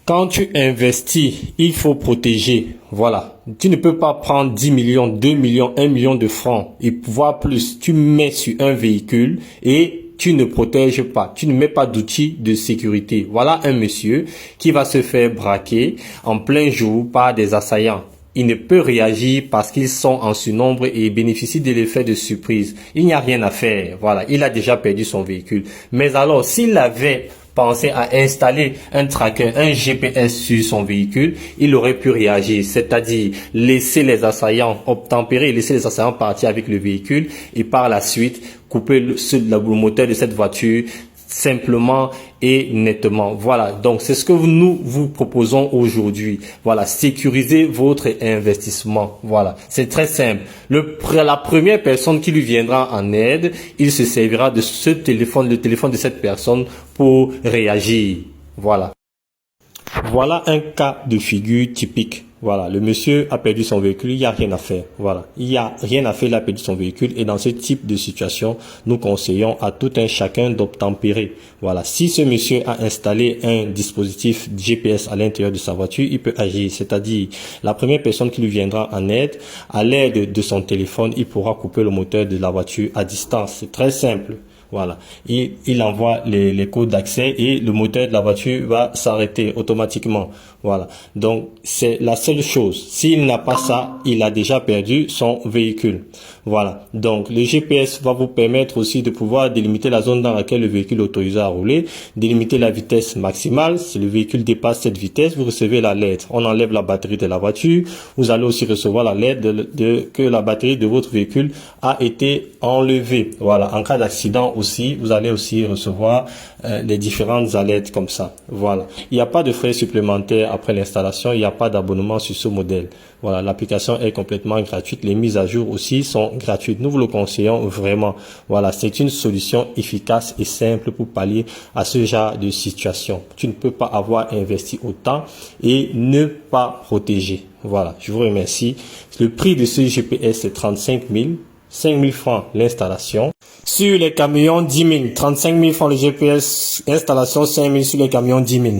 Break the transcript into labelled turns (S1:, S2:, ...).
S1: Quand tu investis, il faut protéger. Voilà. Tu ne peux pas prendre 10 millions, 2 millions, 1 million de francs et voire plus. Tu mets sur un véhicule et tu ne protèges pas. Tu ne mets pas d'outils de sécurité. Voilà un monsieur qui va se faire braquer en plein jour par des assaillants. Il ne peut réagir parce qu'ils sont en surnombre et bénéficient de l'effet de surprise. Il n'y a rien à faire. Voilà. Il a déjà perdu son véhicule. Mais alors, s'il avait pensé à installer un tracker, un GPS sur son véhicule, il aurait pu réagir, c'est-à-dire laisser les assaillants obtempérer, laisser les assaillants partir avec le véhicule et par la suite couper le moteur de cette voiture simplement et nettement. Voilà, donc c'est ce que nous vous proposons aujourd'hui. Voilà, sécuriser votre investissement. Voilà, c'est très simple. La première personne qui lui viendra en aide, il se servira de ce téléphone, le téléphone de cette personne pour réagir. Voilà. Voilà un cas de figure typique. Voilà, le monsieur a perdu son véhicule, il n'y a rien à faire. Voilà, il n'y a rien à faire, il a perdu son véhicule. Et dans ce type de situation, nous conseillons à tout un chacun d'obtempérer. Voilà, si ce monsieur a installé un dispositif GPS à l'intérieur de sa voiture, il peut agir. C'est-à-dire, la première personne qui lui viendra en aide, à l'aide de son téléphone, il pourra couper le moteur de la voiture à distance. C'est très simple. Voilà, il envoie les codes d'accès et le moteur de la voiture va s'arrêter automatiquement. Voilà, donc c'est la seule chose. S'il n'a pas ça, il a déjà perdu son véhicule. Voilà, donc le GPS va vous permettre aussi de pouvoir délimiter la zone dans laquelle le véhicule est autorisé à rouler, délimiter la vitesse maximale. Si le véhicule dépasse cette vitesse, vous recevez la lettre. On enlève la batterie de la voiture. Vous allez aussi recevoir la lettre que la batterie de votre véhicule a été enlevée. Voilà, en cas d'accident aussi, vous allez aussi recevoir les différentes alertes comme ça. Voilà, il n'y a pas de frais supplémentaires après l'installation, il n'y a pas d'abonnement sur ce modèle. Voilà, l'application est complètement gratuite. Les mises à jour aussi sont gratuites. Nous vous le conseillons vraiment. Voilà, c'est une solution efficace et simple pour pallier à ce genre de situation. Tu ne peux pas avoir investi autant et ne pas protéger. Voilà, je vous remercie. Le prix de ce GPS est 35 000. 5 000 francs l'installation. Sur les camions, 10 000. 35 000 francs le GPS, installation 5 000 sur les camions, 10 000.